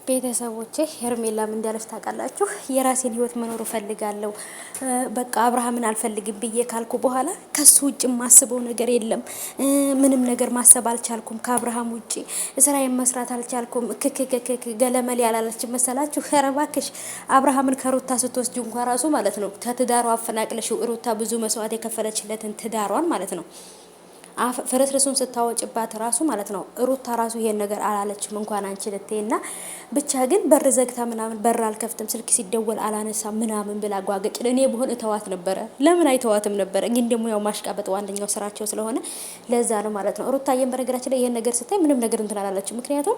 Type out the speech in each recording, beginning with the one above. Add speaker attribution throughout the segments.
Speaker 1: ቤተሰቦቼ ሄርሜላም እንዳለች ታውቃላችሁ፣ የራሴን ህይወት መኖር እፈልጋለሁ። በቃ አብርሃምን አልፈልግም ብዬ ካልኩ በኋላ ከሱ ውጭ ማስበው ነገር የለም። ምንም ነገር ማሰብ አልቻልኩም። ከአብርሃም ውጭ ስራዬን መስራት አልቻልኩም። ክክክክ ገለመል ያላለች መሰላችሁ? ኧረ እባክሽ አብርሃምን ከሩታ ስትወስጂ እንኳን ራሱ ማለት ነው ከትዳሯ አፈናቅለሽው ሩታ ብዙ መስዋዕት የከፈለችለትን ትዳሯን ማለት ነው ፍርስርሱን ስታወጭባት ራሱ ማለት ነው ሩታ ራሱ ይሄን ነገር አላለችም እንኳን አንቺ ልትይና ብቻ ግን በር ዘግታ ምናምን በር አልከፍትም ስልክ ሲደወል አላነሳ ምናምን ብላ ጓገጭ። እኔ በሆነ እተዋት ነበረ። ለምን አይተዋትም ነበረ? ግን ደግሞ ያው ማሽቃበጥ ዋንደኛው ስራቸው ስለሆነ ለዛ ነው ማለት ነው። ሩታዬም በነገራችን ላይ ይሄን ነገር ስታይ ምንም ነገር እንትን አላለችም። ምክንያቱም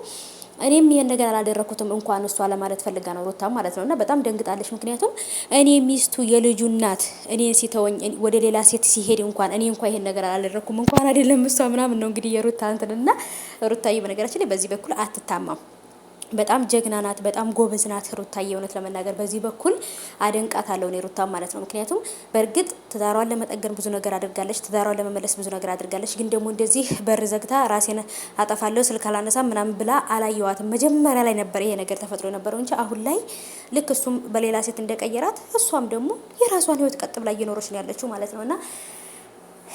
Speaker 1: እኔም ይሄን ነገር አላደረኩትም እንኳን እሷ ለማለት ፈልጋ ነው ሩታ ማለት ነውና በጣም ደንግጣለች። ምክንያቱም እኔ ሚስቱ የልጁ እናት እኔ ሲተወኝ ወደ ሌላ ሴት ሲሄድ እንኳን እኔ እንኳን ይሄን ነገር አላደረኩም እንኳን አይደለም እሷ ምናምን ነው እንግዲህ የሩታ እንትንና ሩታዬ በነገራችን ላይ በዚህ በኩል አትታማም። በጣም ጀግና ናት። በጣም ጎበዝ ናት ሩታዬ። እውነት ለመናገር በዚህ በኩል አደንቃታለሁ እኔ ሩታ ማለት ነው። ምክንያቱም በእርግጥ ትዳሯን ለመጠገን ብዙ ነገር አድርጋለች፣ ትዳሯን ለመመለስ ብዙ ነገር አድርጋለች። ግን ደግሞ እንደዚህ በር ዘግታ ራሴን አጠፋለሁ ስልክ አላነሳም ምናምን ብላ አላየዋትም። መጀመሪያ ላይ ነበር ይሄ ነገር ተፈጥሮ የነበረው እንጂ አሁን ላይ ልክ እሱም በሌላ ሴት እንደቀየራት እሷም ደግሞ የራሷን ህይወት ቀጥ ብላ እየኖረች ነው ያለችው ማለት ነውና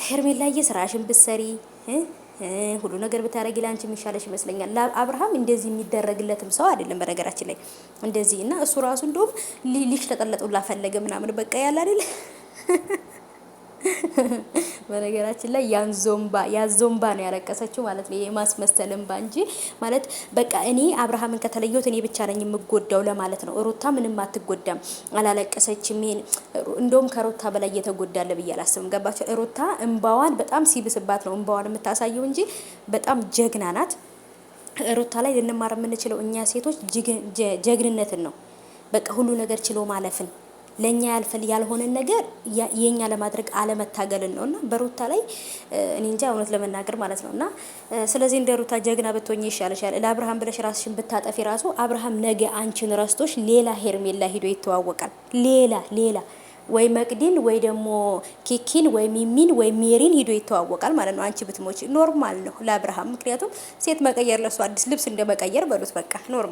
Speaker 1: ሄርሜላዬ ስራሽን ብትሰሪ ሁሉ ነገር ብታረጊ ላንቺ የሚሻለሽ ይመስለኛል። አብርሃም እንደዚህ የሚደረግለትም ሰው አይደለም በነገራችን ላይ እንደዚህ እና እሱ ራሱ እንደውም ሊሽ ተጠለጡላ ፈለገ ምናምን በቃ ያለ አይደል በነገራችን ላይ ያዞምባ ነው ያለቀሰችው ማለት ነው። የማስመሰል እንባ እንጂ ማለት በቃ እኔ አብርሃምን ከተለየሁት እኔ ብቻ ነኝ የምጎዳው ለማለት ነው። ሩታ ምንም አትጎዳም፣ አላለቀሰችም። እንደውም ከሩታ በላይ እየተጎዳለ ብዬ አላስብም። ገባችሁ? ሩታ እንባዋን በጣም ሲብስባት ነው እንባዋን የምታሳየው እንጂ በጣም ጀግና ናት። ሩታ ላይ ልንማር የምንችለው እኛ ሴቶች ጀግንነትን ነው። በቃ ሁሉ ነገር ችሎ ማለፍን ለኛ ያልሆነ ነገር የኛ ለማድረግ አለመታገልን ነውና በሩታ ላይ እኔ እንጃ እውነት ለመናገር ማለት ነውና ስለዚህ እንደ ሩታ ጀግና ብትሆኚ ይሻልሻል። ለአብርሃም ብለሽ ራስሽን ብታጠፊ ራሱ አብርሃም ነገ አንቺን ረስቶሽ ሌላ ሄርሜላ ሄዶ ይተዋወቃል። ሌላ ወይ መቅዲን ወይ ደግሞ ኪኪን ወይ ሚሚን ወይ ሜሪን ሄዶ ይተዋወቃል ማለት ነው። አንቺ ብትሞች ኖርማል ነው ለአብርሃም። ምክንያቱም ሴት መቀየር ለሱ አዲስ ልብስ እንደመቀየር በሉት በቃ ኖርማል